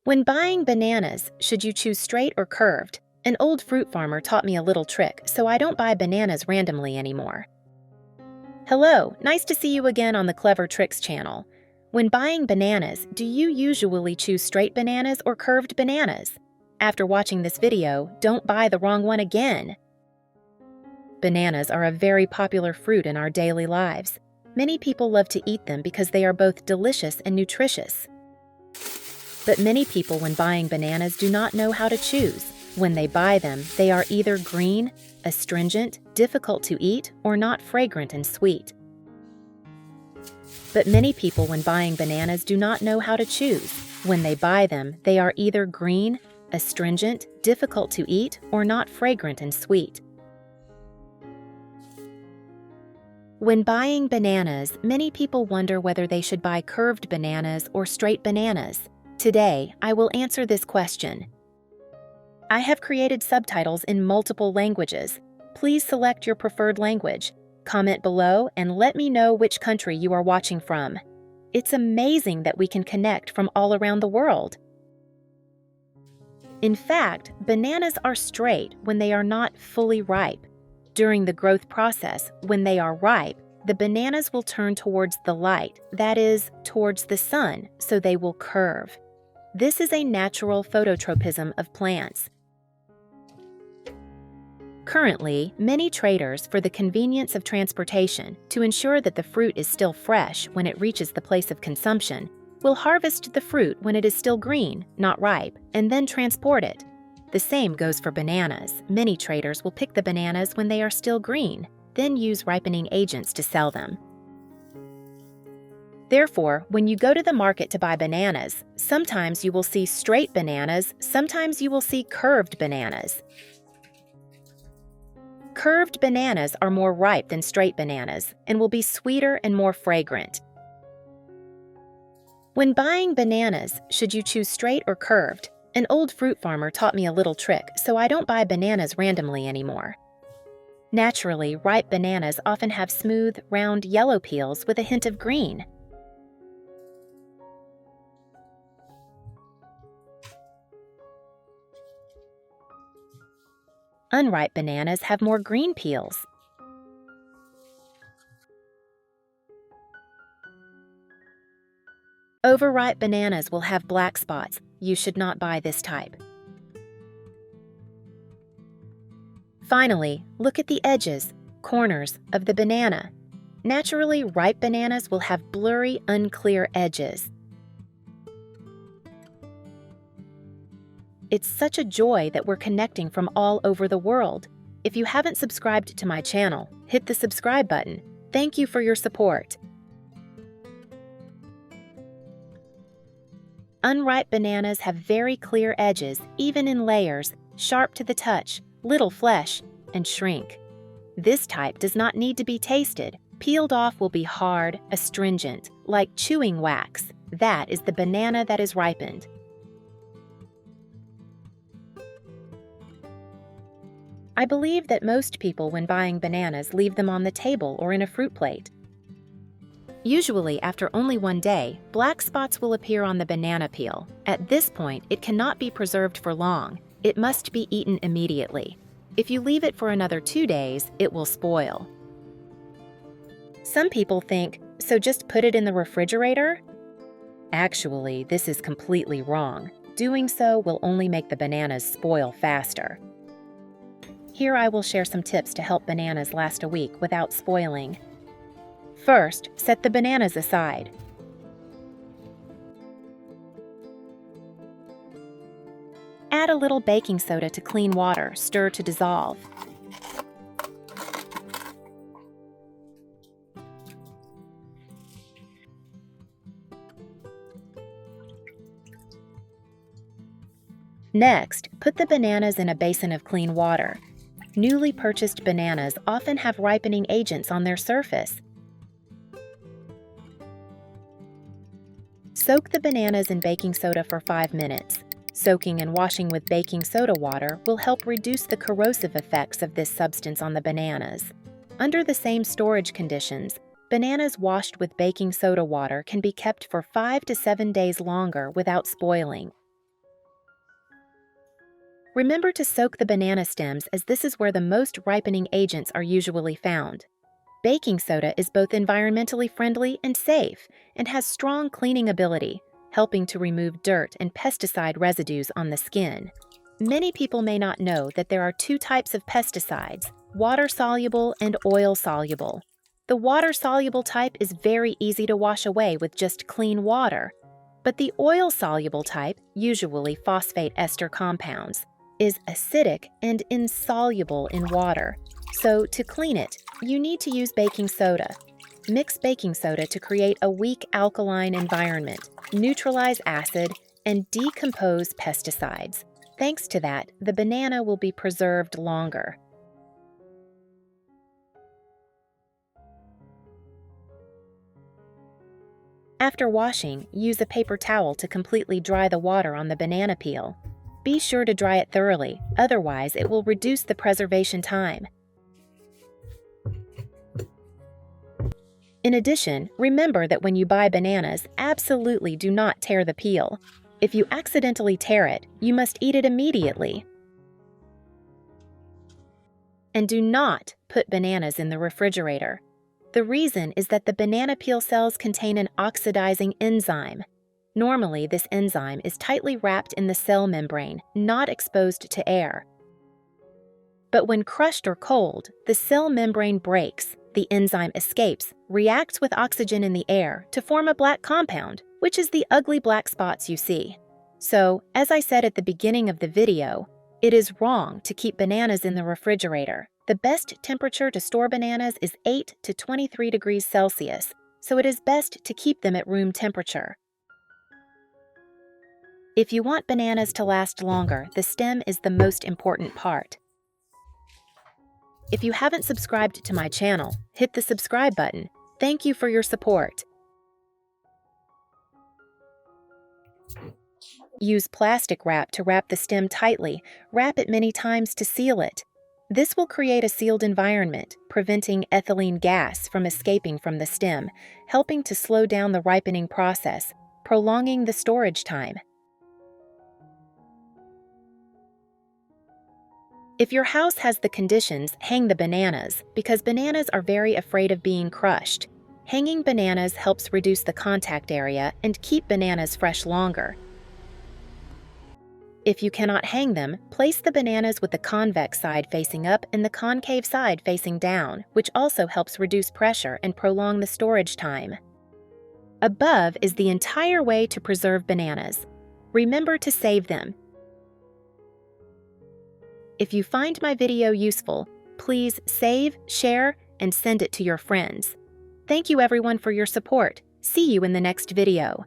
When buying bananas, should you choose straight or curved? An old fruit farmer taught me a little trick, so I don't buy bananas randomly anymore. Hello, nice to see you again on the Clever Tricks channel. When buying bananas, do you usually choose straight bananas or curved bananas? After watching this video, don't buy the wrong one again. Bananas are a very popular fruit in our daily lives. Many people love to eat them because they are both delicious and nutritious. But many people, when buying bananas, do not know how to choose. When they buy them, they are either green, astringent, difficult to eat, or not fragrant and sweet. But many people, when buying bananas, do not know how to choose. When they buy them, they are either green, astringent, difficult to eat, or not fragrant and sweet. When buying bananas, many people wonder whether they should buy curved bananas or straight bananas. Today, I will answer this question. I have created subtitles in multiple languages. Please select your preferred language. Comment below and let me know which country you are watching from. It's amazing that we can connect from all around the world. In fact, bananas are straight when they are not fully ripe. During the growth process, when they are ripe, the bananas will turn towards the light, that is, towards the sun, so they will curve. This is a natural phototropism of plants. Currently, many traders, for the convenience of transportation, to ensure that the fruit is still fresh when it reaches the place of consumption, will harvest the fruit when it is still green, not ripe, and then transport it. The same goes for bananas. Many traders will pick the bananas when they are still green, then use ripening agents to sell them. Therefore, when you go to the market to buy bananas, sometimes you will see straight bananas, sometimes you will see curved bananas. Curved bananas are more ripe than straight bananas and will be sweeter and more fragrant. When buying bananas, should you choose straight or curved? An old fruit farmer taught me a little trick, so I don't buy bananas randomly anymore. Naturally, ripe bananas often have smooth, round yellow peels with a hint of green. Unripe bananas have more green peels. Overripe bananas will have black spots. You should not buy this type. Finally, look at the edges, corners of the banana. Naturally, ripe bananas will have blurry, unclear edges. It's such a joy that we're connecting from all over the world. If you haven't subscribed to my channel, hit the subscribe button. Thank you for your support. Unripe bananas have very clear edges, even in layers, sharp to the touch, little flesh, and shrink. This type does not need to be tasted. Peeled off will be hard, astringent, like chewing wax. That is the banana that is ripened. I believe that most people, when buying bananas, leave them on the table or in a fruit plate. Usually, after only one day, black spots will appear on the banana peel. At this point, it cannot be preserved for long. It must be eaten immediately. If you leave it for another 2 days, it will spoil. Some people think, so just put it in the refrigerator? Actually, this is completely wrong. Doing so will only make the bananas spoil faster. Here I will share some tips to help bananas last a week without spoiling. First, set the bananas aside. Add a little baking soda to clean water, stir to dissolve. Next, put the bananas in a basin of clean water. Newly purchased bananas often have ripening agents on their surface. Soak the bananas in baking soda for 5 minutes. Soaking and washing with baking soda water will help reduce the corrosive effects of this substance on the bananas. Under the same storage conditions, bananas washed with baking soda water can be kept for 5 to 7 days longer without spoiling. Remember to soak the banana stems, as this is where the most ripening agents are usually found. Baking soda is both environmentally friendly and safe, and has strong cleaning ability, helping to remove dirt and pesticide residues on the skin. Many people may not know that there are two types of pesticides, water-soluble and oil-soluble. The water-soluble type is very easy to wash away with just clean water, but the oil-soluble type, usually phosphate ester compounds, is acidic and insoluble in water. So to clean it, you need to use baking soda. Mix baking soda to create a weak alkaline environment, neutralize acid, and decompose pesticides. Thanks to that, the banana will be preserved longer. After washing, use a paper towel to completely dry the water on the banana peel. Be sure to dry it thoroughly, otherwise it will reduce the preservation time. In addition, remember that when you buy bananas, absolutely do not tear the peel. If you accidentally tear it, you must eat it immediately. And do not put bananas in the refrigerator. The reason is that the banana peel cells contain an oxidizing enzyme. Normally, this enzyme is tightly wrapped in the cell membrane, not exposed to air. But when crushed or cold, the cell membrane breaks, the enzyme escapes, reacts with oxygen in the air to form a black compound, which is the ugly black spots you see. So, as I said at the beginning of the video, it is wrong to keep bananas in the refrigerator. The best temperature to store bananas is 8 to 23 degrees Celsius, so it is best to keep them at room temperature. If you want bananas to last longer, the stem is the most important part. If you haven't subscribed to my channel, hit the subscribe button. Thank you for your support. Use plastic wrap to wrap the stem tightly. Wrap it many times to seal it. This will create a sealed environment, preventing ethylene gas from escaping from the stem, helping to slow down the ripening process, prolonging the storage time. If your house has the conditions, hang the bananas, because bananas are very afraid of being crushed. Hanging bananas helps reduce the contact area and keep bananas fresh longer. If you cannot hang them, place the bananas with the convex side facing up and the concave side facing down, which also helps reduce pressure and prolong the storage time. Above is the entire way to preserve bananas. Remember to save them. If you find my video useful, please save, share, and send it to your friends. Thank you everyone for your support. See you in the next video.